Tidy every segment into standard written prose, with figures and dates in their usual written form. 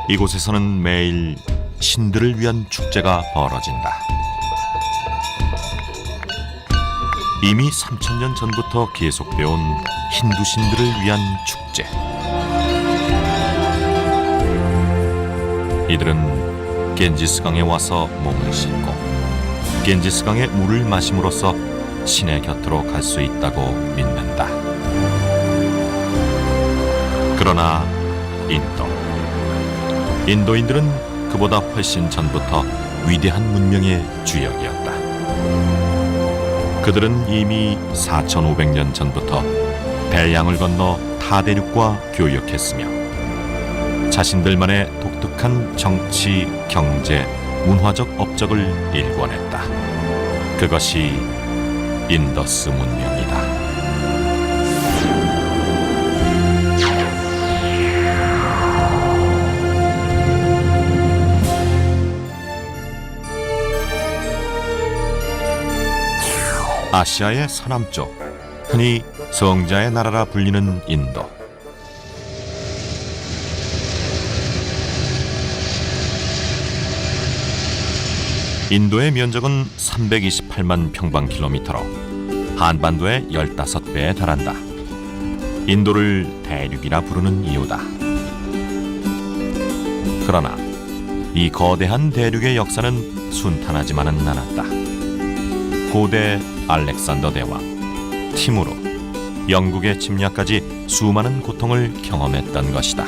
이곳에서는 매일 신들을 위한 축제가 벌어진다. 이미 3000년 전부터 계속되어 온 힌두 신들을 위한 축제. 이들은 겐지스강에 와서 몸을 씻고 겐지스강의 물을 마심으로써 신의 곁으로 갈 수 있다고 믿는다. 그러나 인도인들은 그보다 훨씬 전부터 위대한 문명의 주역이었다. 그들은 이미 4500년 전부터 대양을 건너 타대륙과 교역했으며 자신들만의 독특한 정치, 경제, 문화적 업적을 일궈냈다. 그것이 인더스 문명이다. 아시아의 서남쪽, 흔히 성자의 나라라 불리는 인도. 인도의 면적은 328만 평방킬로미터로 한반도의 15배에 달한다. 인도를 대륙이라 부르는 이유다. 그러나 이 거대한 대륙의 역사는 순탄하지만은 않았다. 고대 알렉산더 대왕, 티무르, 영국의 침략까지 수많은 고통을 경험했던 것이다.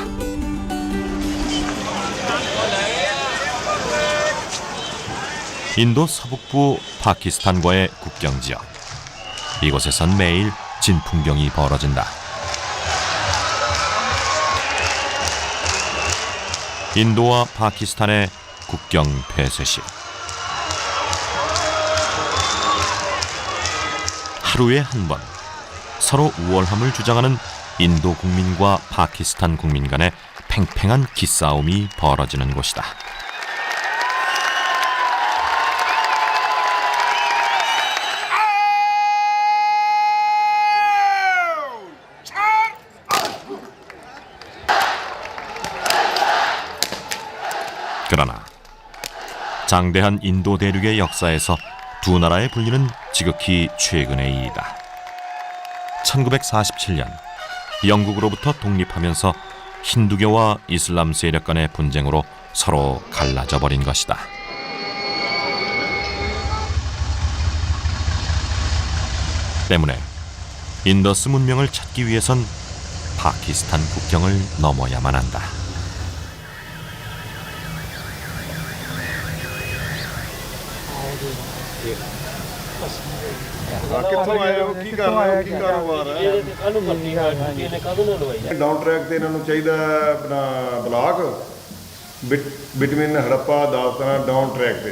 인도 서북부 파키스탄과의 국경 지역. 이곳에선 매일 진풍경이 벌어진다. 인도와 파키스탄의 국경 폐쇄식. 하루에 한 번 서로 우월함을 주장하는 인도 국민과 파키스탄 국민 간의 팽팽한 기싸움이 벌어지는 곳이다. 그러나 장대한 인도 대륙의 역사에서 두 나라에 불리는 지극히 최근의 일이다. 1947년 영국으로부터 독립하면서 힌두교와 이슬람 세력 간의 분쟁으로 서로 갈라져 버린 것이다. 때문에 인더스 문명을 찾기 위해선 파키스탄 국경을 넘어야만 한다. ਕਿੱਥੋਂ ਆਏ ਹੋ ਕੀ ਕਰ ਰਹੇ ਹੋ ਕੀ ਕਾਰੋਬਾਰ ਹੈ ਡਾਊਨ ਟਰੈਕ ਤੇ ਇਹਨਾਂ ਨੂੰ ਚਾਹੀਦਾ ਆਪਣਾ ਬਲਾਕ ਬਿਟਵੀਨ ਹੜੱਪਾ ਦਾਸਤਾਨਾ ਡਾਊਨ 트랙 때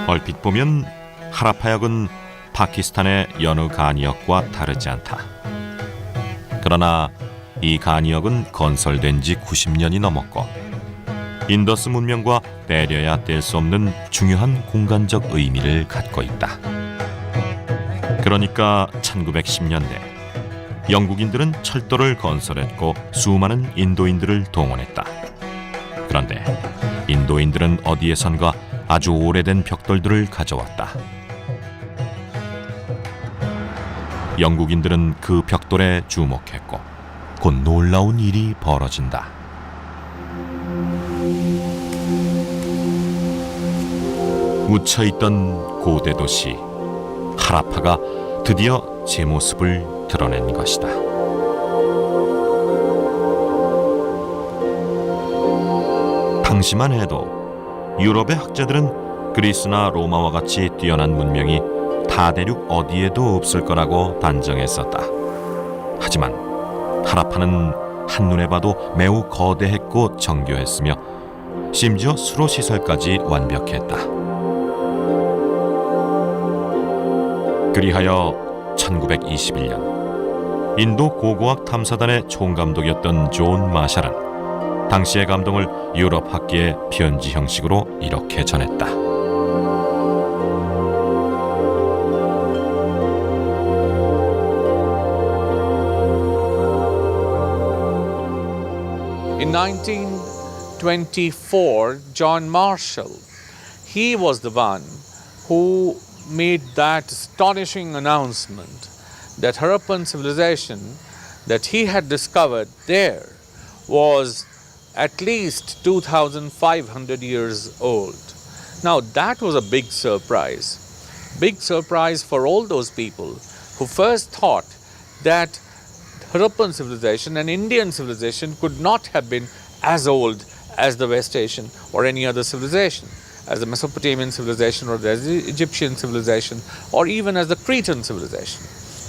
얼핏 보면 하라파역은 파키스탄의 여느 간이역과 다르지 않다. 그러나 이 간이역은 건설된 지 90년이 넘었고 인더스 문명과 때려야 뗄 수 없는 중요한 공간적 의미를 갖고 있다. 그러니까 1910년대 영국인들은 철도를 건설했고 수많은 인도인들을 동원했다. 그런데 인도인들은 어디에선가 아주 오래된 벽돌들을 가져왔다. 영국인들은 그 벽돌에 주목했고 곧 놀라운 일이 벌어진다. 묻혀있던 고대 도시 하라파가 드디어 제 모습을 드러낸 것이다. 당시만 해도 유럽의 학자들은 그리스나 로마와 같이 뛰어난 문명이 타대륙 어디에도 없을 거라고 단정했었다. 하지만 하라파는 한눈에 봐도 매우 거대했고 정교했으며 심지어 수로시설까지 완벽했다. 그리하여 1921년 인도 고고학 탐사단의 총감독이었던 존 마샬은 당시의 감동을 유럽 학계에 편지 형식으로 이렇게 전했다. In 1924, John Marshall, he was the one who made that astonishing announcement that Harappan civilization that he had discovered there was at least 2,500 years old. Now that was a big surprise for all those people who first thought that Harappan civilization and Indian civilization could not have been as old as the West Asian or any other civilization, as the Mesopotamian civilization or the Egyptian civilization or even as the Cretan civilization.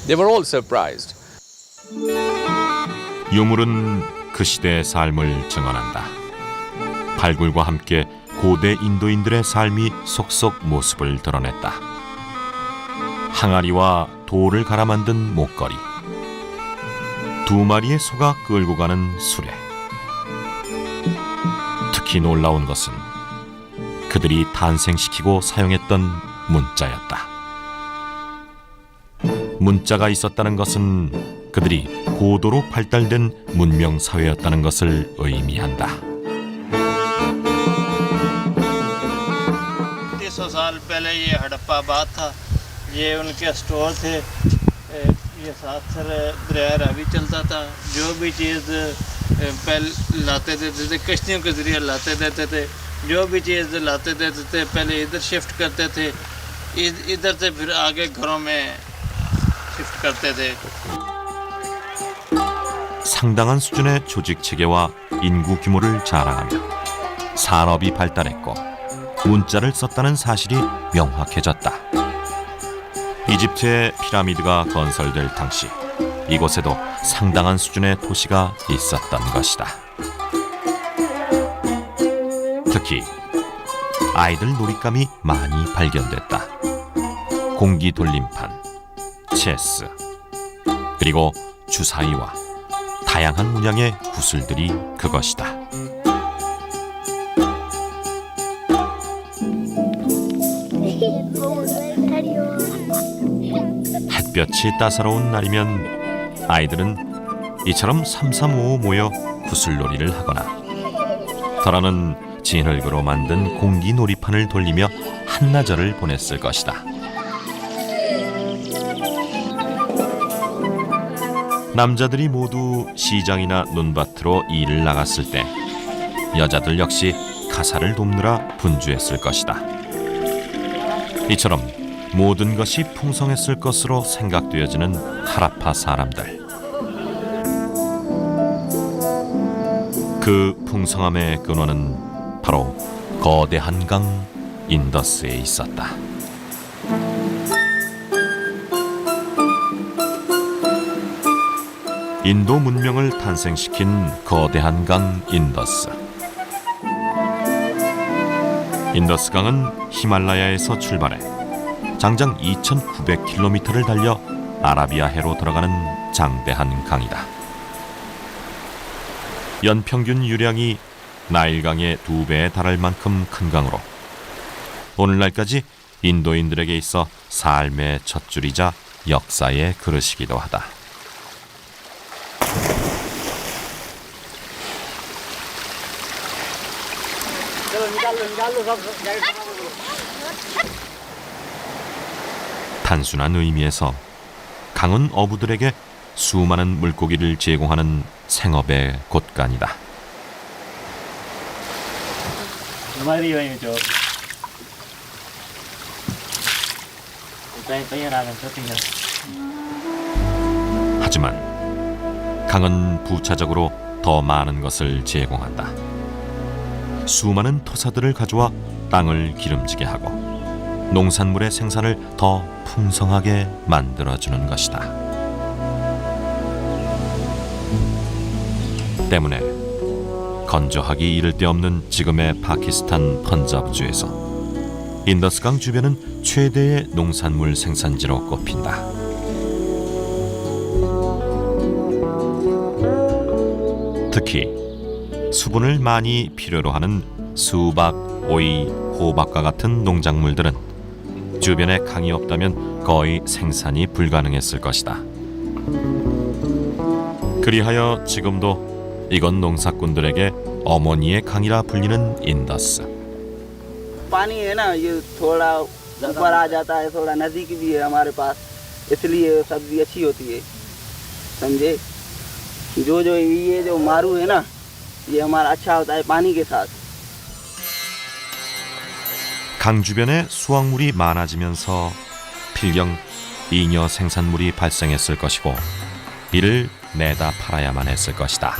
They were all surprised. 유물은 그 시대의 삶을 증언한다. 발굴과 함께 고대 인도인들의 삶이 속속 모습을 드러냈다. 항아리와 돌을 갈아 만든 목걸이, 2마리의 소가 끌고 가는 수레. 특히 놀라운 것은 그들이 탄생시키고 사용했던 문자였다. 문자가 있었다는 것은 그들이 고도로 발달된 문명 사회였다는 것을 의미한다. 300 साल पहले ये हड़प्पा बात था, ये उनके स्टोर थे, ये साथ सर दरिया रावी चलता था, जो भी चीज़ पहले लाते देते थे कश्तियों के ज़रिए लाते देते थे, जो भी चीज़ लाते देते थे पहले इधर शिफ्ट करते थे, इधर से फिर आगे घरों में शिफ्ट करते थे. 상당한 수준의 조직 체계와 인구 규모를 자랑하며 산업이 발달했고 문자를 썼다는 사실이 명확해졌다. 이집트의 피라미드가 건설될 당시 이곳에도 상당한 수준의 도시가 있었던 것이다. 특히 아이들 놀잇감이 많이 발견됐다. 공기 돌림판, 체스, 그리고 주사위와 다양한 문양의 구슬들이 그것이다. 햇볕이 따사로운 날이면 아이들은 이처럼 삼삼오오 모여 구슬놀이를 하거나 더러는 진흙으로 만든 공기 놀이판을 돌리며 한나절을 보냈을 것이다. 남자들이 모두 시장이나 논밭으로 일을 나갔을 때 여자들 역시 가사를 돕느라 분주했을 것이다. 이처럼 모든 것이 풍성했을 것으로 생각되어지는 하라파 사람들. 그 풍성함의 근원은 바로 거대한 강 인더스에 있었다. 인도 문명을 탄생시킨 거대한 강 인더스. 인더스 강은 히말라야에서 출발해 장장 2,900km를 달려 아라비아 해로 들어가는 장대한 강이다. 연평균 유량이 나일강의 2배에 달할 만큼 큰 강으로 오늘날까지 인도인들에게 있어 삶의 첫 줄이자 역사의 그릇이기도 하다. 단순한 의미에서 강은 어부들에게 수많은 물고기를 제공하는 생업의 곳간이다. 하지만 강은 부차적으로 더 많은 것을 제공한다. 수많은 토사들을 가져와 땅을 기름지게 하고 농산물의 생산을 더 풍성하게 만들어주는 것이다. 때문에 건조하기 이를 데 없는 지금의 파키스탄 펀자브주에서 인더스강 주변은 최대의 농산물 생산지로 꼽힌다. 특히 수분을 많이 필요로 하는 수박, 오이, 호박과 같은 농작물들은 주변에 강이 없다면 거의 생산이 불가능했을 것이다. 그리하여 지금도 이건 농사꾼들에게 어머니의 강이라 불리는 인더스. पानी है ना ये थोड़ा ऊपर आ जाता है, थोड़ा नज़दीक भी है हमारे पास, इसलिए सब्जी अच्छी होती है, समझे। जो ये जो मारू है ना, ये हमारा अच्छा होता है पानी के साथ। 강 주변에 수확물이 많아지면서 필경 잉여 생산물이 발생했을 것이고 이를 내다 팔아야만 했을 것이다.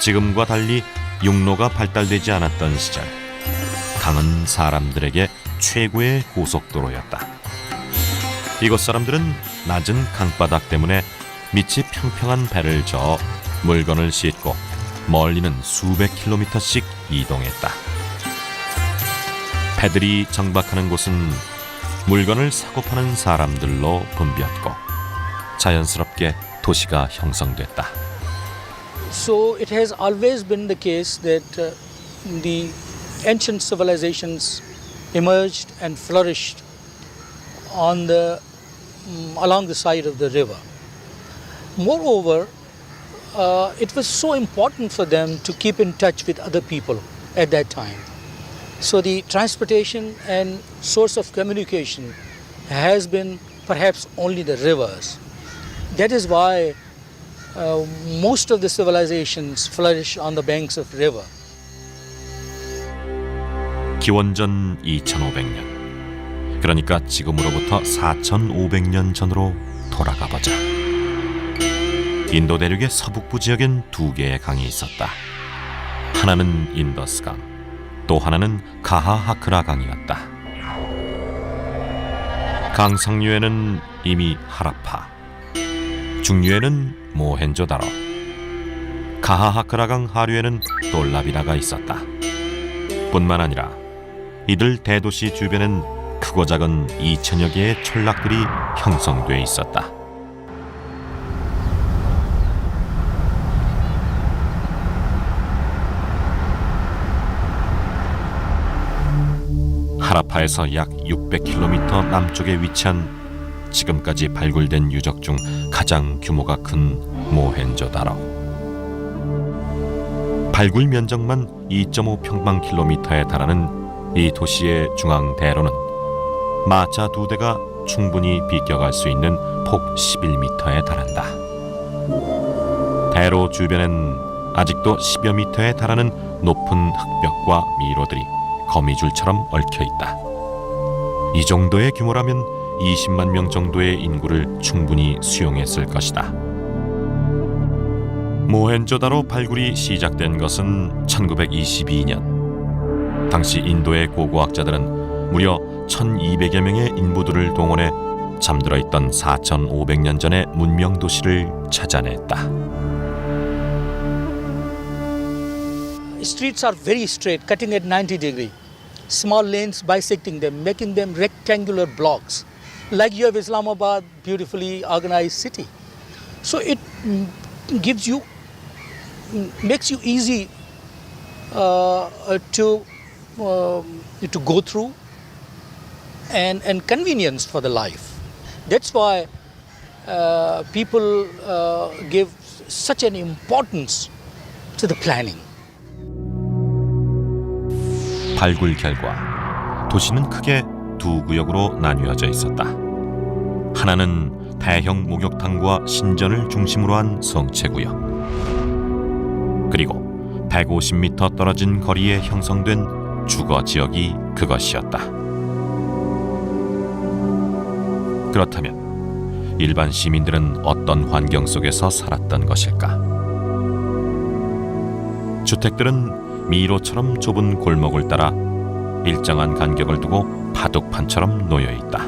지금과 달리 육로가 발달되지 않았던 시절, 강은 사람들에게 최고의 고속도로였다. 이곳 사람들은 낮은 강바닥 때문에 밑이 평평한 배를 저어 물건을 싣고 멀리는 수백 킬로미터씩 이동했다. 배들이 정박하는 곳은 물건을 사고 파는 사람들로 붐볐고 자연스럽게 도시가 형성됐다. So it has always been the case that the ancient civilizations emerged and flourished on along the side of the river. Moreover, it was so important for them to keep in touch with other people at that time. So the transportation and source of communication has been perhaps only the rivers. That is why most of the civilizations flourish on the banks of river. 기원전 2500년, 그러니까 지금으로부터 4500년 전으로 돌아가 보자. 인도 대륙의 서북부 지역엔 두 개의 강이 있었다. 하나는 인더스강, 또 하나는 가하하크라 강이었다. 강 상류에는 이미 하라파, 중류에는 모헨조다로, 가하하크라 강 하류에는 돌라비라가 있었다. 뿐만 아니라 이들 대도시 주변엔 크고 작은 2000여 개의 촌락들이 형성돼 있었다. 하라파에서 약 600km 남쪽에 위치한 지금까지 발굴된 유적 중 가장 규모가 큰 모헨조다로. 발굴 면적만 2.5평방킬로미터에 달하는 이 도시의 중앙 대로는 마차 2대가 충분히 비껴갈 수 있는 폭 11m에 달한다. 대로 주변엔 아직도 10여 미터에 달하는 높은 흙벽과 미로들이 거미줄처럼 얽혀 있다. 이 정도의 규모라면 20만 명 정도의 인구를 충분히 수용했을 것이다. 모헨조다로 발굴이 시작된 것은 1922년. 당시 인도의 고고학자들은 무려 1200여 명의 인부들을 동원해 잠들어 있던 4500년 전의 문명 도시를 찾아냈다. Streets are very straight, cutting at 90 degrees. Small lanes bisecting them, making them rectangular blocks. Like you have Islamabad, beautifully organized city. So it makes you easy to go through and convenience for the life. That's why people give such an importance to the planning. 발굴 결과 도시는 크게 두 구역으로 나뉘어져 있었다. 하나는 대형 목욕탕과 신전을 중심으로 한 성체구역, 그리고 150m 떨어진 거리에 형성된 주거 지역이 그것이었다. 그렇다면 일반 시민들은 어떤 환경 속에서 살았던 것일까? 주택들은 미로처럼 좁은 골목을 따라 일정한 간격을 두고 바둑판처럼 놓여 있다.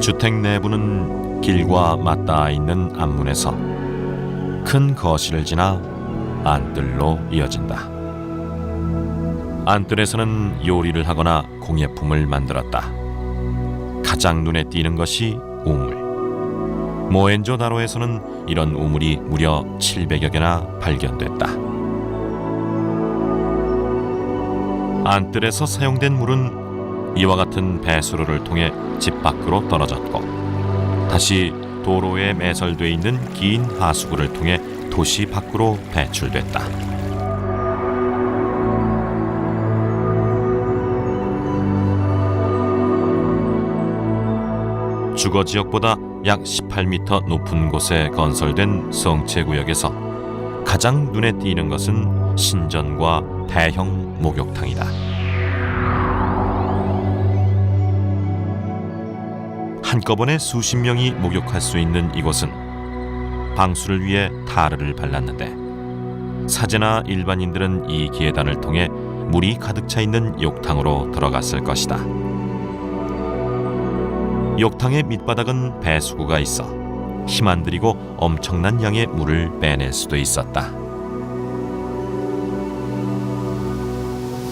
주택 내부는 길과 맞닿아 있는 앞문에서 큰 거실을 지나 안뜰로 이어진다. 안뜰에서는 요리를 하거나 공예품을 만들었다. 가장 눈에 띄는 것이 우물. 모헨조다로에서는 이런 우물이 무려 700여 개나 발견됐다. 안뜰에서 사용된 물은 이와 같은 배수로를 통해 집 밖으로 떨어졌고 다시 도로에 매설돼 있는 긴 하수구를 통해 도시 밖으로 배출됐다. 주거 지역보다 약 18m 높은 곳에 건설된 성채구역에서 가장 눈에 띄는 것은 신전과 대형 목욕탕이다. 한꺼번에 수십 명이 목욕할 수 있는 이곳은 방수를 위해 타르를 발랐는데 사제나 일반인들은 이 계단을 통해 물이 가득 차 있는 욕탕으로 들어갔을 것이다. 욕탕의 밑바닥은 배수구가 있어 힘 안 들이고 엄청난 양의 물을 빼낼 수도 있었다.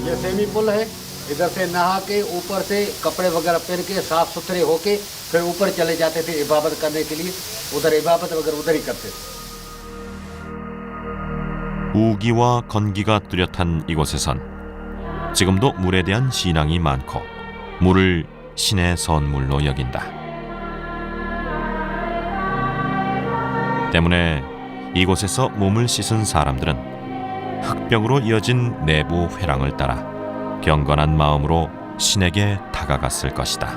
ये सेमी पुल है, इधर से नहा के ऊपर से कपड़े वगैरह पहन के साफ सुथरे होके फिर ऊपर चले जाते थे इबादत करने के लिए। उधर इबादत वगैरह उधर ही करते थे। 우기와 건기가 뚜렷한 이곳에선 지금도 물에 대한 신앙이 많고 물을 신의 선물로 여긴다. 때문에 이곳에서 몸을 씻은 사람들은 흙벽으로 이어진 내부 회랑을 따라 경건한 마음으로 신에게 다가갔을 것이다.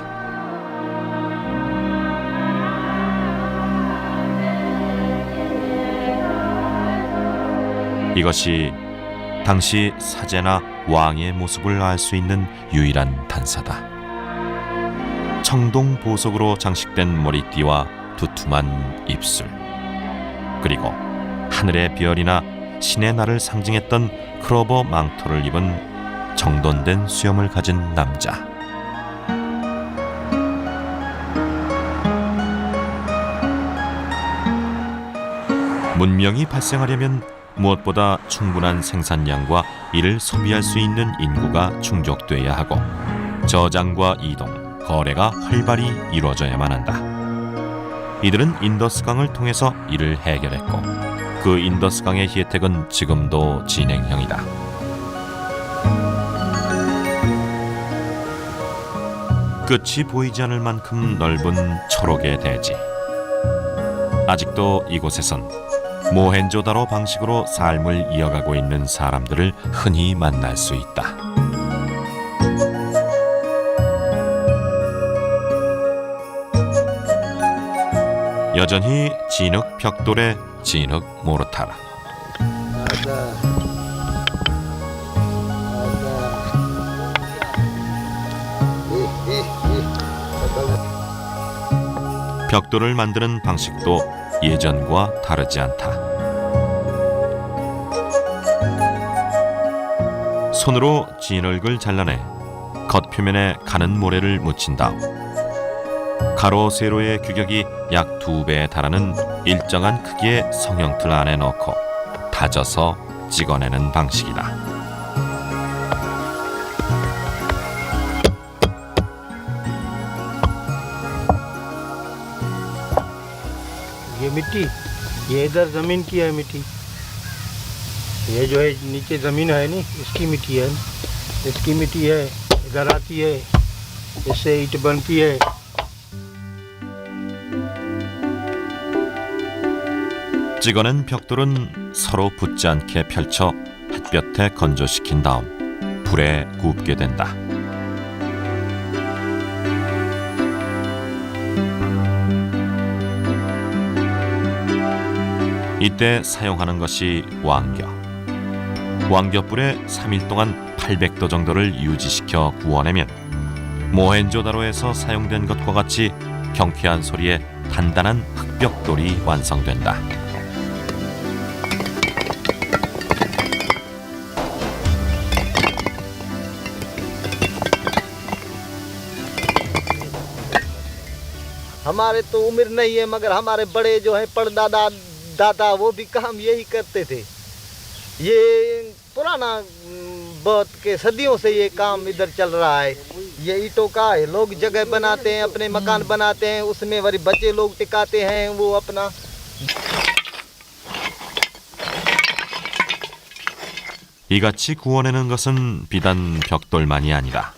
이것이 당시 사제나 왕의 모습을 알 수 있는 유일한 단서다. 청동 보석으로 장식된 머리띠와 두툼한 입술, 그리고 하늘의 별이나 신의 날을 상징했던 크로버 망토를 입은 정돈된 수염을 가진 남자. 문명이 발생하려면 무엇보다 충분한 생산량과 이를 소비할 수 있는 인구가 충족돼야 하고 저장과 이동, 거래가 활발히 이루어져야만 한다. 이들은 인더스강을 통해서 이를 해결했고 그 인더스강의 혜택은 지금도 진행형이다. 끝이 보이지 않을 만큼 넓은 초록의 대지. 아직도 이곳에선 모헨조다로 방식으로 삶을 이어가고 있는 사람들을 흔히 만날 수 있다. 여전히 진흙 벽돌의 진흙 모르타르. 벽돌을 만드는 방식도 예전과 다르지 않다. 손으로 진흙을 잘라내 겉표면에 가는 모래를 묻힌 다음 가로 세로의 규격이 약 2배에 달하는 일정한 크기의 성형틀 안에 넣고 다져서 찍어내는 방식이다. ये मिट्टी, ये इधर जमीन की है मिट्टी। ये जो है नीचे जमीन है नी, इसकी मिट्टी है। इसकी मिट्टी है, इधर आती है, इससे ईंट बनती है। 찍어낸 벽돌은 서로 붙지 않게 펼쳐 햇볕에 건조시킨 다음 불에 굽게 된다. 이때 사용하는 것이 왕겨. 왕겨불에 3일 동안 800도 정도를 유지시켜 구워내면 모헨조다로에서 사용된 것과 같이 경쾌한 소리에 단단한 흙벽돌이 완성된다. हमारे तो उम्र नहीं है मगर हमारे बड़े जो हैं परदादा दादा वो भी काम यही करते थे। ये पुराना बहुत के सदियों से ये काम इधर चल रहा है। ये ईंटों का है, लोग जगह बनाते हैं, अपने मकान बनाते हैं, उसमें वही बच्चे लोग टिकाते हैं वो अपना। 이같이 구워내는 것은 비단 벽돌만이 아니라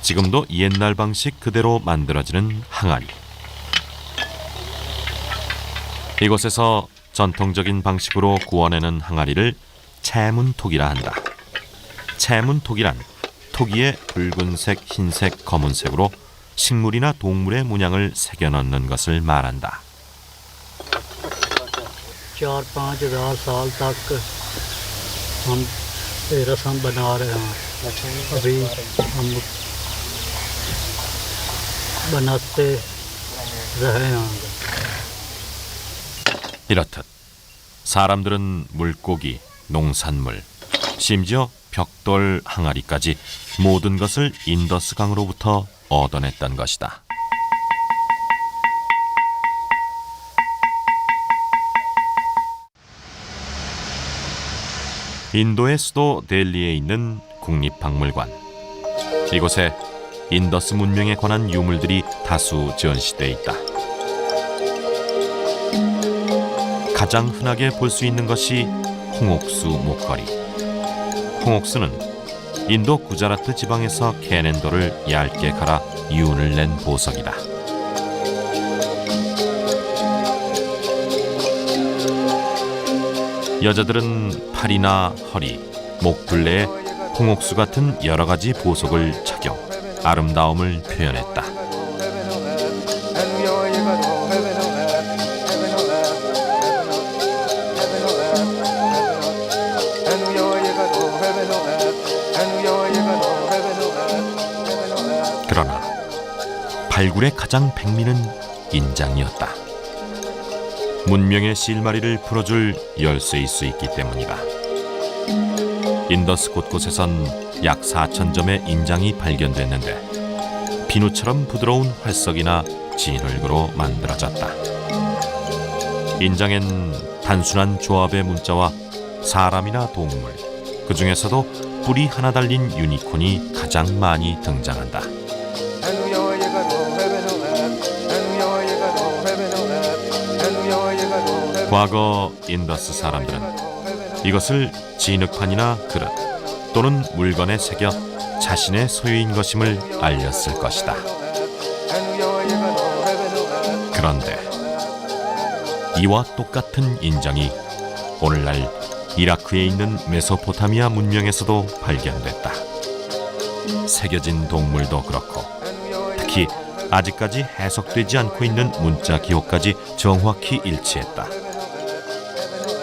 지금도 옛날 방식 그대로 만들어지는 항아리. 이곳에서 전통적인 방식으로 구워내는 항아리를 채문톡이라 한다. 채문톡이란 토기에 붉은색, 흰색, 검은색으로 식물이나 동물의 문양을 새겨 넣는 것을 말한다. 4-5,000 साल तक हम ये रस्म बना रहे हैं अभी हम बनाते रहे हैं 이렇듯 사람들은 물고기, 농산물, 심지어 벽돌 항아리까지 모든 것을 인더스강으로부터 얻어냈던 것이다. 인도의 수도 델리에 있는 국립박물관. 이곳에 인더스 문명에 관한 유물들이 다수 전시돼 있다. 가장 흔하게 볼 수 있는 것이 홍옥수 목걸이. 홍옥수는 인도 구자라트 지방에서 캐낸 돌을 얇게 갈아 이운을 낸 보석이다. 여자들은 팔이나 허리, 목둘레에 홍옥수 같은 여러 가지 보석을 착용, 아름다움을 표현했다. 그러나 발굴의 가장 백미는 인장이었다. 문명의 실마리를 풀어줄 열쇠일 수 있기 때문이다. 인더스 곳곳에선 약 4,000점의 인장이 발견됐는데 비누처럼 부드러운 활석이나 진흙으로 만들어졌다. 인장엔 단순한 조합의 문자와 사람이나 동물, 그 중에서도 뿔이 하나 달린 유니콘이 가장 많이 등장한다. 과거 인더스 사람들은 이것을 진흙판이나 그릇 또는 물건에 새겨 자신의 소유인 것임을 알렸을 것이다. 그런데 이와 똑같은 인장이 오늘날 이라크에 있는 메소포타미아 문명에서도 발견됐다. 새겨진 동물도 그렇고 특히 아직까지 해석되지 않고 있는 문자 기호까지 정확히 일치했다.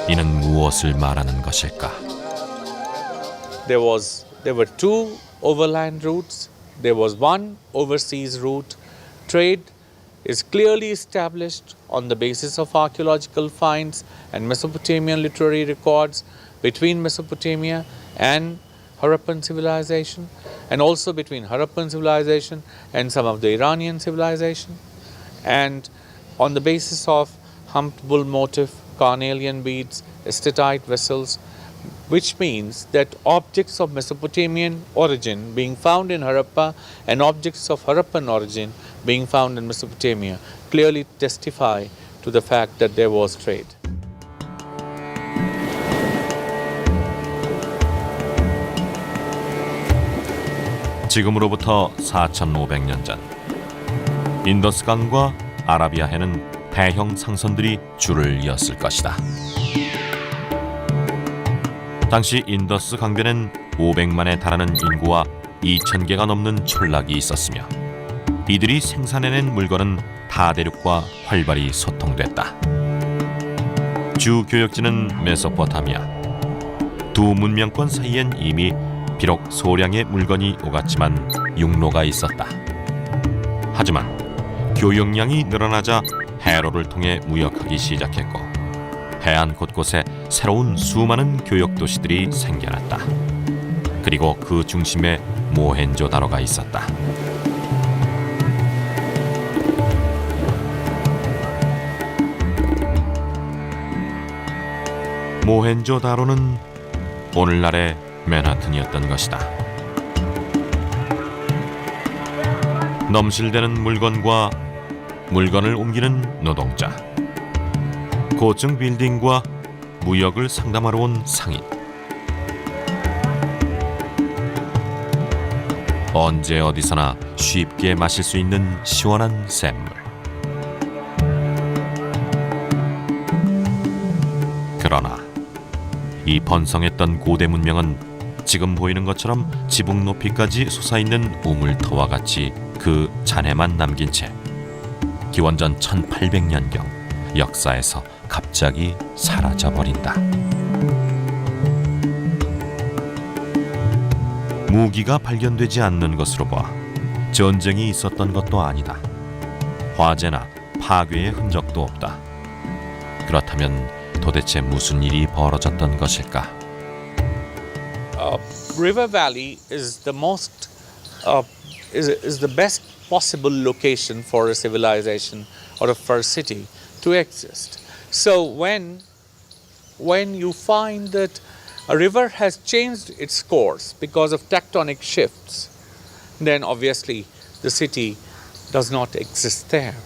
이는 무엇을 말하는 것일까? There were two overland routes. There was one overseas route. Trade is clearly established on the basis of archaeological finds and Mesopotamian literary records between Mesopotamia and Harappan civilization, and also between Harappan civilization and some of the Iranian civilization, and on the basis of humped bull motif, carnelian beads, estetite vessels, which means that objects of Mesopotamian origin being found in Harappa and objects of Harappan origin being found in Mesopotamia clearly testify to the fact that there was trade. 지금으로부터 4,500년 전 인더스강과 아라비아해는 대형 상선들이 줄을 이었을 것이다. 당시 인더스 강변엔 500만에 달하는 인구와 2,000개가 넘는 촌락이 있었으며 이들이 생산해낸 물건은 다대륙과 활발히 소통됐다. 주 교역지는 메소포타미아. 두 문명권 사이엔 이미 비록 소량의 물건이 오갔지만 육로가 있었다. 하지만 교역량이 늘어나자 해로를 통해 무역하기 시작했고 해안 곳곳에 새로운 수많은 교역 도시들이 생겨났다. 그리고 그 중심에 모헨조다로가 있었다. 모헨조다로는 오늘날의 맨하튼이었던 것이다. 넘실대는 물건과 물건을 옮기는 노동자, 고층 빌딩과 무역을 상담하러 온 상인, 언제 어디서나 쉽게 마실 수 있는 시원한 샘물. 그러나 이 번성했던 고대 문명은 지금 보이는 것처럼 지붕 높이까지 솟아있는 우물터와 같이 그 잔해만 남긴 채 기원전 1800년경 역사에서 갑자기 사라져버린다. 무기가 발견되지 않는 것으로 봐 전쟁이 있었던 것도 아니다. 화재나 파괴의 흔적도 없다. 그렇다면 도대체 무슨 일이 벌어졌던 것일까? River Valley is the most is the best possible location for a civilization or a first city to exist. So when you find that a river has changed its course because of tectonic shifts, then obviously the city does not exist there.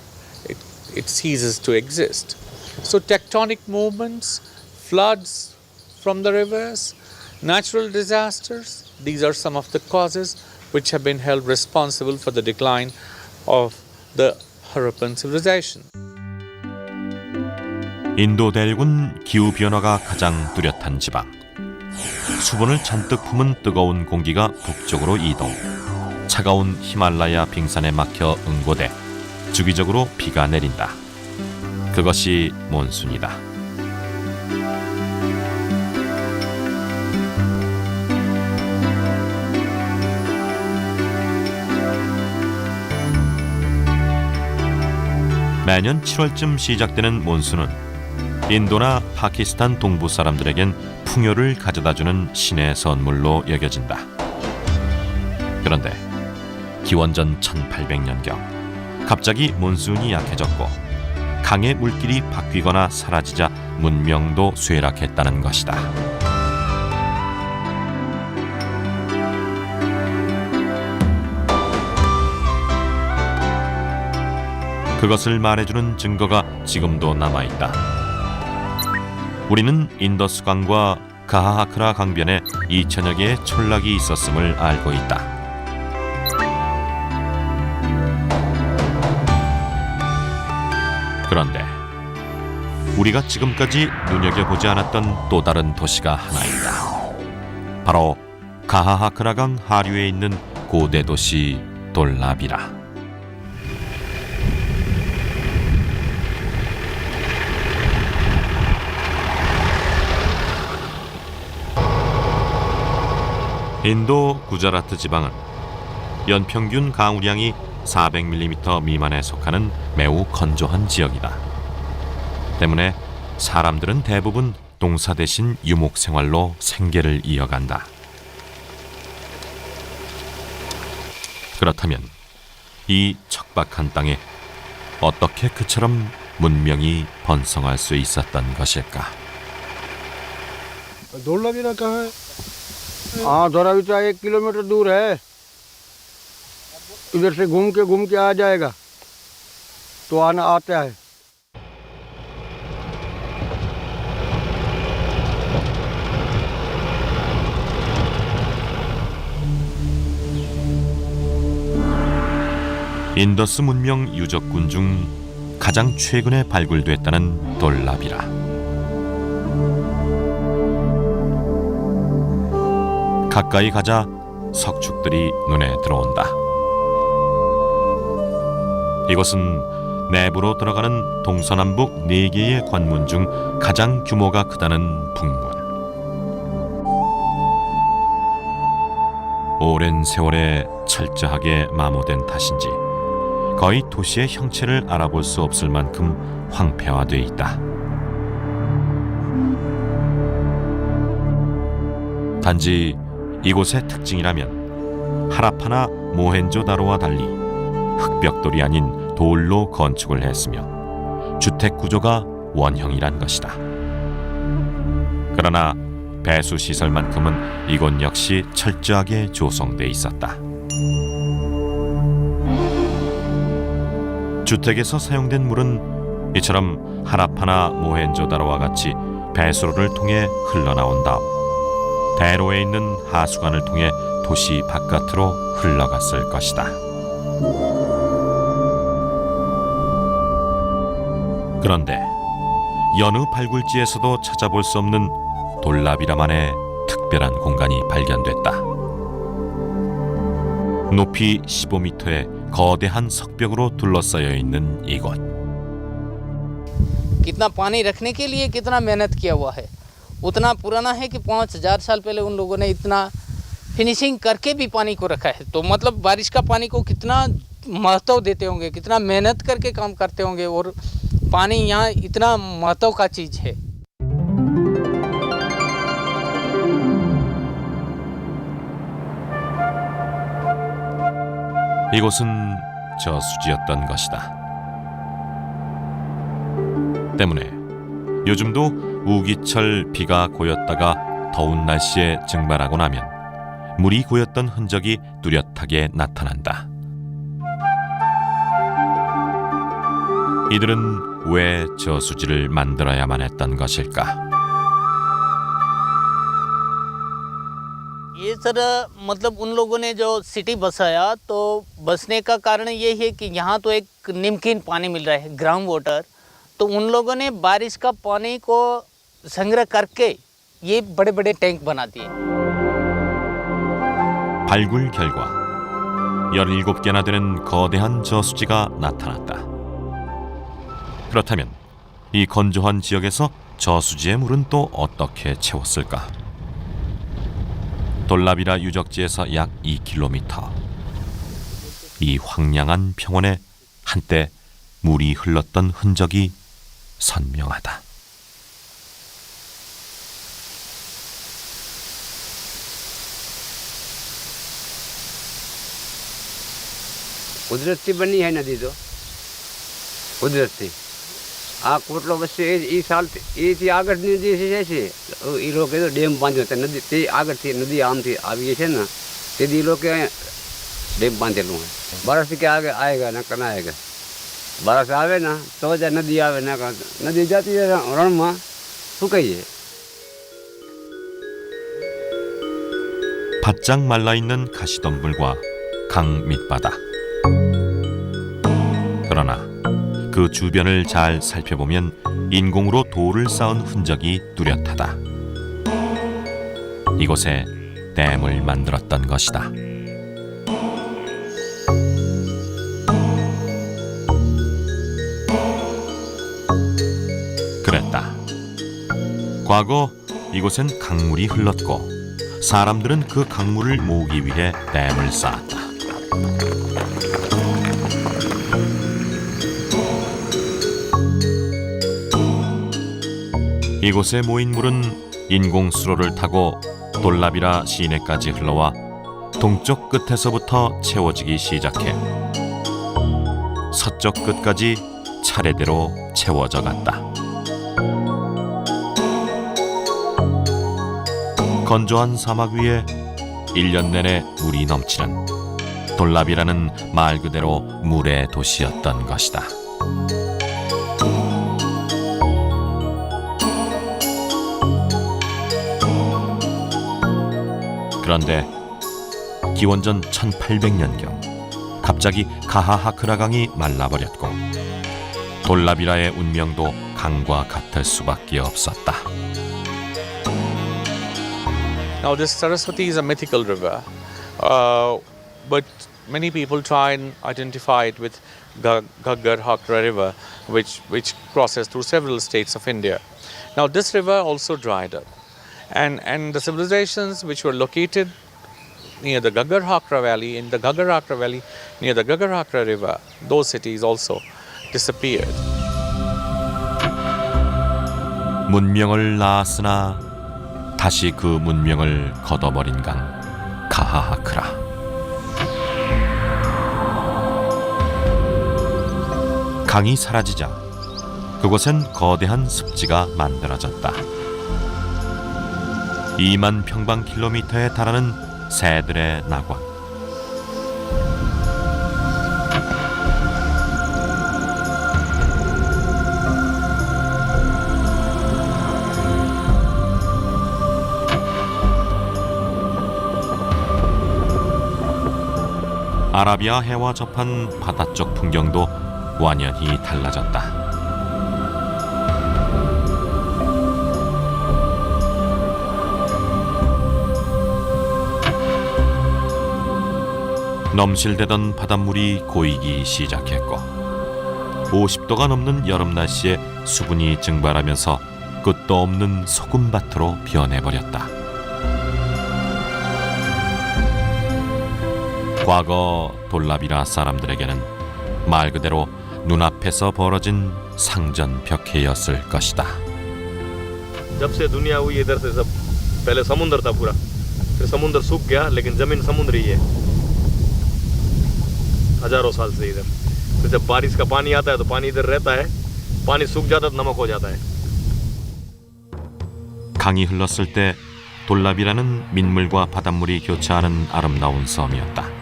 It ceases to exist. So tectonic movements, floods from the rivers, natural disasters, these are some of the causes which have been held responsible for the decline of the Harappan civilization. 인도 대륙은 기후 변화가 가장 뚜렷한 지방. 수분을 잔뜩 품은 뜨거운 공기가 북쪽으로 이동. 차가운 히말라야 빙산에 막혀 응고돼 주기적으로 비가 내린다. 그것이 몬순이다. 매년 7월쯤 시작되는 몬순은 인도나 파키스탄 동부 사람들에겐 풍요를 가져다주는 신의 선물로 여겨진다. 그런데 기원전 1800년경 갑자기 몬순이 약해졌고 강의 물길이 바뀌거나 사라지자 문명도 쇠락했다는 것이다. 그것을 말해주는 증거가 지금도 남아있다. 우리는 인더스강과 가하하크라 강변에 2000여 개의 촌락이 있었음을 알고 있다. 그런데 우리가 지금까지 눈여겨보지 않았던 또 다른 도시가 하나 있다. 바로 가하하크라강 하류에 있는 고대 도시 돌라비라. 인도 구자라트 지방은 연평균 강우량이 400mm 미만에 속하는 매우 건조한 지역이다. 때문에 사람들은 대부분 농사 대신 유목 생활로 생계를 이어간다. 그렇다면 이 척박한 땅에 어떻게 그처럼 문명이 번성할 수 있었던 것일까? धोलावीरा कहाँ है? हाँ, धोलावीरा 1 किलोमीटर दूर है. इधर से घूम के आ जाएगा तो आता है. 인더스 문명 유적군 중 가장 최근에 발굴됐다는 돌라비라. 가까이 가자 석축들이 눈에 들어온다. 이곳은 내부로 들어가는 동서남북 4개의 관문 중 가장 규모가 크다는 북문. 오랜 세월에 철저하게 마모된 탓인지 거의 도시의 형체를 알아볼 수 없을 만큼 황폐화돼 있다. 단지 이곳의 특징이라면 하라파나 모헨조다로와 달리 흙벽돌이 아닌 돌로 건축을 했으며 주택 구조가 원형이란 것이다. 그러나 배수 시설만큼은 이곳 역시 철저하게 조성돼 있었다. 주택에서 사용된 물은 이처럼 하라파나 모헨조다로와 같이 배수로를 통해 흘러나온 다음 대로에 있는 하수관을 통해 도시 바깥으로 흘러갔을 것이다. 그런데 여느 발굴지에서도 찾아볼 수 없는 돌라비라만의 특별한 공간이 발견됐다. 높이 15m의 거대한 석벽으로 둘러싸여 있는 이곳. कितना पानी रखने के लिए कितना मेहनत किया हुआ है, उतना पुराना है कि 5000 साल पहले उन लोगों ने इतना फिनिशिंग करके भी पानी को रखा है। तो मतलब बारिश का पानी को कितना महत्व देते होंगे, कितना मेहनत करके काम करते होंगे, और पानी यहाँ इतना महत्व का चीज़ है। 이곳은 저수지였던 것이다. 때문에 요즘도 우기철 비가 고였다가 더운 날씨에 증발하고 나면 물이 고였던 흔적이 뚜렷하게 나타난다. 이들은 왜 저수지를 만들어야만 했던 것일까? ये सर मतलब उन लोगों ने जो सिटी बसाया, तो बसने का कारण ये है कि यहाँ तो एक नमकीन पानी मिल रहा है, ग्राउंड वाटर। तो उन लोगों ने बारिश का पानी को संग्रह करके ये बड़े बड़े टैंक बना दिए। 발굴 결과 17개나 되는 거대한 저수지가 나타났다. 그렇다면 이 건조한 지역에서 저수지의 물은 또 어떻게 채웠을까? 돌라비라 유적지에서 약 2km. 이 황량한 평원에 한때 물이 흘렀던 흔적이 선명하다. कुदरती बनी है नदी, तो कुदरती कोटलो बस ये साल ये आगर नदी से जैसे ये लोग तो डैम बांधे होते नदी ते आगर थी नदी आम थी अब ये है ना ते दी लोग डैम बांधे लू है। बारिश के आगे आएगा ना करना आएगा, बारिश आवे ना तो नदी आवे ना, नदी जाती है रण में सुखाइए। 바짝 말라있는 가시덤불과 강 밑바다. 그러나 그 주변을 잘 살펴보면 인공으로 돌을 쌓은 흔적이 뚜렷하다. 이곳에 댐을 만들었던 것이다. 그랬다. 과거 이곳엔 강물이 흘렀고 사람들은 그 강물을 모으기 위해 댐을 쌓았다. 이곳에 모인 물은 인공 수로를 타고 돌라비라 시내까지 흘러와 동쪽 끝에서부터 채워지기 시작해 서쪽 끝까지 차례대로 채워져 갔다. 건조한 사막 위에 1년 내내 물이 넘치는 돌라비라는 말 그대로 물의 도시였던 것이다. 그런데 기원전 1800년경 갑자기 가하하크라강이 말라버렸고 돌라비라의 운명도 강과 같을 수밖에 없었다. Now this Saraswati is a mythical river, but many people try and identify it with Ghaggar Hakra river, which crosses through several states of India. Now this river also dried up, and the civilizations which were located near the Ghaggar Hakra valley, in the Ghaggar Hakra valley, near the Ghaggar Hakra river, those cities also disappeared. 문명을 낳았으나 다시 그 문명을 걷어버린 강 가하하크라. 강이 사라지자 그곳엔 거대한 습지가 만들어졌다. 2만 평방킬로미터에 달하는 새들의 낙원. 아라비아 해와 접한 바다 쪽 풍경도 완연히 달라졌다. 넘실대던 바닷물이 고이기 시작했고 50도가 넘는 여름 날씨에 수분이 증발하면서 끝도 없는 소금밭으로 변해버렸다. 과거 돌라비라 사람들에게는 말 그대로 눈앞에서 벌어진 상전벽해였을 것이다. जब से दुनिया हुई इधर से सब पहले समुद्र था पूरा, फिर समुद्र सूख गया, लेकिन जमीन समुद्र ही है हजारों साल से इधर। फिर जब बारिश का पानी आता है तो पानी इधर रहता है, पानी सूख जाता है तो नमक हो जाता है। 강이 흘렀을 때 돌라비라는 민물과 바닷물이 교차하는 아름다운 섬이었다.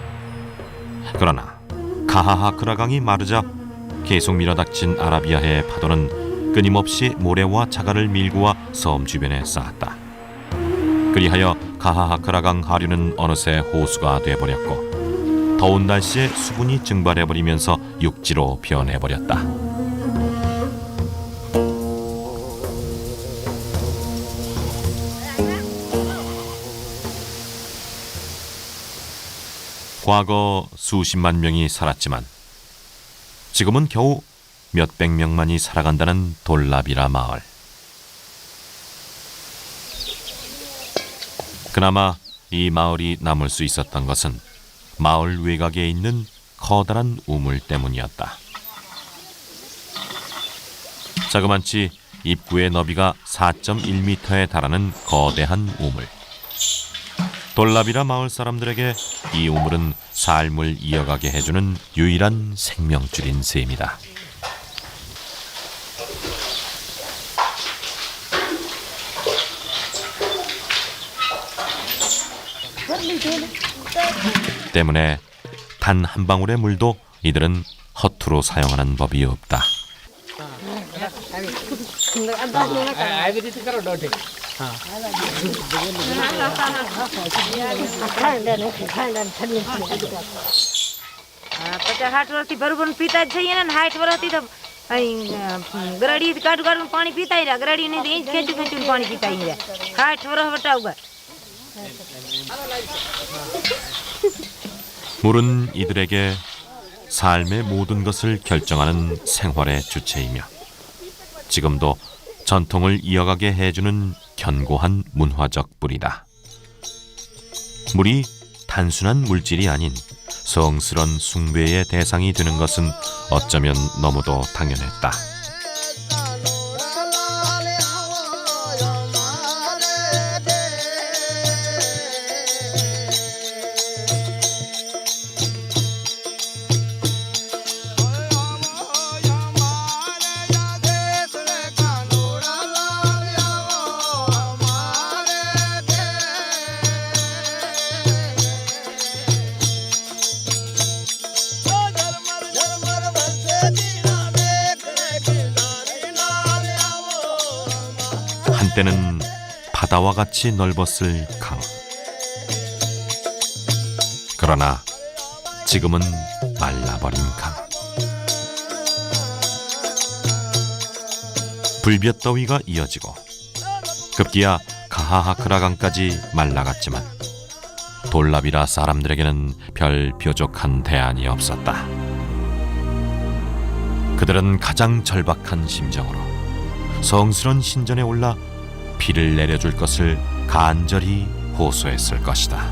그러나 가하하크라 강이 마르자 계속 밀어닥친 아라비아해의 파도는 끊임없이 모래와 자갈을 밀고 와 섬 주변에 쌓았다. 그리하여 가하하크라 강 하류는 어느새 호수가 돼버렸고 더운 날씨에 수분이 증발해버리면서 육지로 변해버렸다. 과거 수십만 명이 살았지만 지금은 겨우 몇백 명만이 살아간다는 돌라비라 마을. 그나마 이 마을이 남을 수 있었던 것은 마을 외곽에 있는 커다란 우물 때문이었다. 자그만치 입구의 너비가 4.1m에 달하는 거대한 우물. 돌라비라 마을 사람들에게 이 우물은 삶을 이어가게 해주는 유일한 생명줄인 셈이다. 때문에 단 한 방울의 물도 이들은 허투루 사용하는 법이 없다. पचास 60 वर्ष बरोबर पीता चाहिए ना 60 वर्ष थी तो गरड़ी काटू काटू पानी पीता ही रहा गरड़ी नहीं इंच खेचू खेचू पानी पीता ही रहा 60 वर्ष बटा हुआ 물은 이들에게 삶의 모든 것을 결정하는 생활의 주체이며 지금도 전통을 이어가게 해주는 견고한 문화적 뿌리다. 물이 단순한 물질이 아닌 성스런 숭배의 대상이 되는 것은 어쩌면 너무도 당연했다. 한때는 바다와 같이 넓었을 강. 그러나 지금은 말라버린 강. 불볕더위가 이어지고 급기야 가하하크라 강까지 말라갔지만 돌라비라 사람들에게는 별 뾰족한 대안이 없었다. 그들은 가장 절박한 심정으로 성스런 신전에 올라 비를 내려줄 것을 간절히 호소했을 것이다.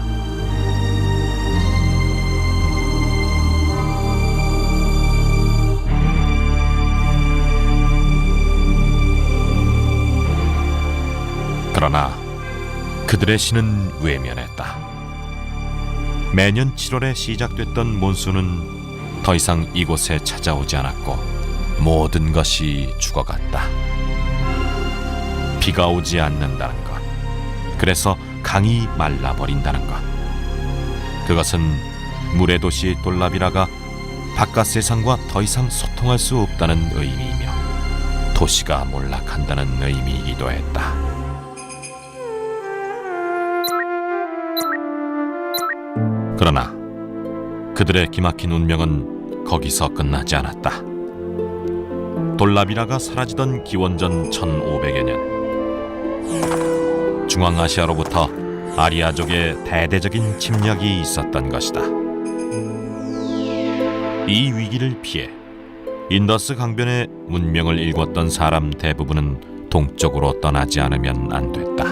그러나 그들의 신은 외면했다. 매년 7월에 시작됐던 몬순은 더 이상 이곳에 찾아오지 않았고 모든 것이 죽어갔다. 비가 오지 않는다는 것, 그래서 강이 말라버린다는 것, 그것은 물의 도시 돌라비라가 바깥 세상과 더 이상 소통할 수 없다는 의미이며 도시가 몰락한다는 의미이기도 했다. 그러나 그들의 기막힌 운명은 거기서 끝나지 않았다. 돌라비라가 사라지던 기원전 1500여 년, 중앙아시아로부터 아리아족의 대대적인 침략이 있었던 것이다. 이 위기를 피해 인더스 강변의 문명을 일궜던 사람 대부분은 동쪽으로 떠나지 않으면 안 됐다.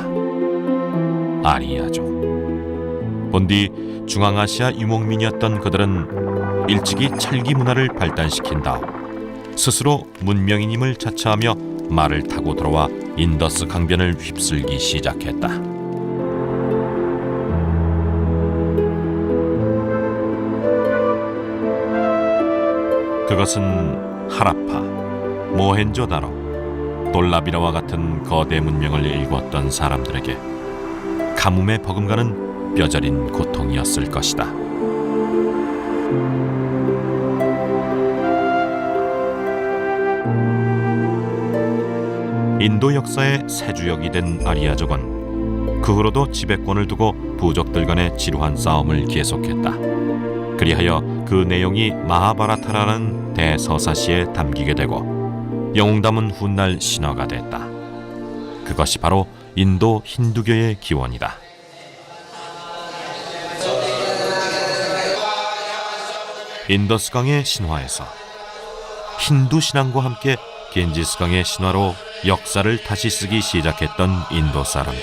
아리아족. 본디 중앙아시아 유목민이었던 그들은 일찍이 철기 문화를 발달시킨 다음 스스로 문명인임을 자처하며 말을 타고 들어와 인더스 강변을 휩쓸기 시작했다. 그것은 하라파, 모헨조다로, 돌라비라와 같은 거대 문명을 일궜던 사람들에게 가뭄에 버금가는 뼈저린 고통이었을 것이다. 인도 역사의 세주역이 된 아리아족은 그 후로도 지배권을 두고 부족들 간의 지루한 싸움을 계속했다. 그리하여 그 내용이 마하바라타라는 대서사시에 담기게 되고 영웅 담은 훗날 신화가 됐다. 그것이 바로 인도 힌두교의 기원이다. 인더스강의 신화에서 힌두 신앙과 함께 겐지스강의 신화로 역사를 다시 쓰기 시작했던 인도 사람들.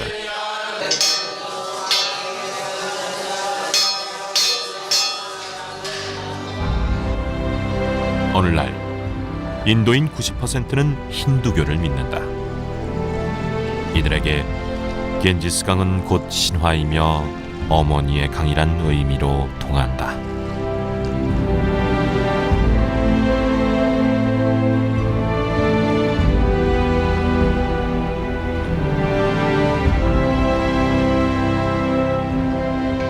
오늘날 인도인 90%는 힌두교를 믿는다. 이들에게 겐지스강은 곧 신화이며 어머니의 강이란 의미로 통한다.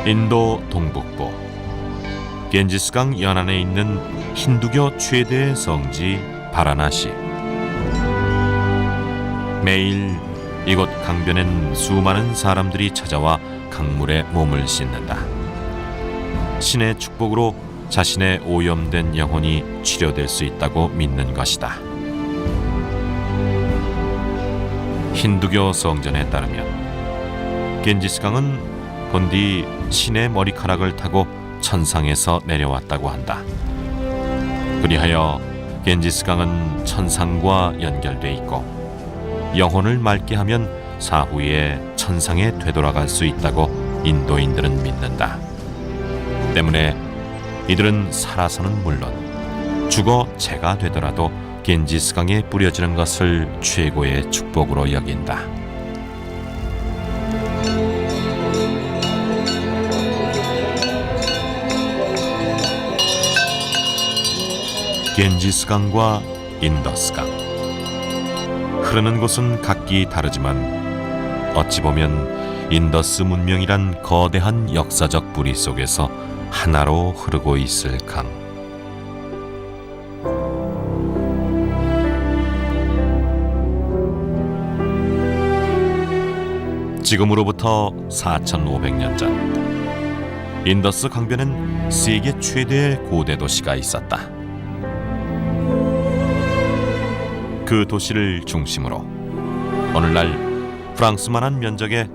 인도 동북부 겐지스강 연안에 있는 힌두교 최대의 성지 바라나시. 매일 이곳 강변엔 수많은 사람들이 찾아와 강물에 몸을 씻는다. 신의 축복으로 자신의 오염된 영혼이 치료될 수 있다고 믿는 것이다. 힌두교 성전에 따르면 겐지스강은 본디 신의 머리카락을 타고 천상에서 내려왔다고 한다. 그리하여 겐지스강은 천상과 연결돼 있고 영혼을 맑게 하면 사후에 천상에 되돌아갈 수 있다고 인도인들은 믿는다. 때문에 이들은 살아서는 물론 죽어 재가 되더라도 겐지스강에 뿌려지는 것을 최고의 축복으로 여긴다. 겐지스강과 인더스강. 흐르는 곳은 각기 다르지만 어찌 보면 인더스 문명이란 거대한 역사적 뿌리 속에서 하나로 흐르고 있을 강. 지금으로부터 4,500년 전 인더스 강변엔 세계 최대의 고대 도시가 있었다. 그 도시를 중심으로 오늘날 프랑스만한 면적에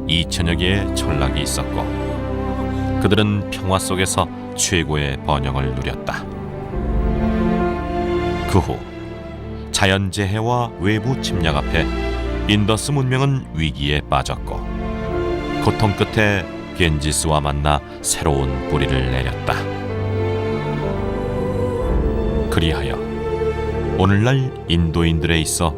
2,000여 개의 전락이 있었고 그들은 평화 속에서 최고의 번영을 누렸다. 그 후 자연재해와 외부 침략 앞에 인더스 문명은 위기에 빠졌고 고통 끝에 겐지스와 만나 새로운 뿌리를 내렸다. 그리하여 오늘날 인도인들에 있어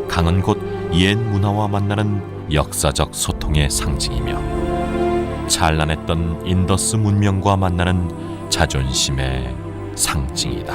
강은 곧 옛 문화와 만나는 역사적 소통의 상징이며 찬란했던 인더스 문명과 만나는 자존심의 상징이다.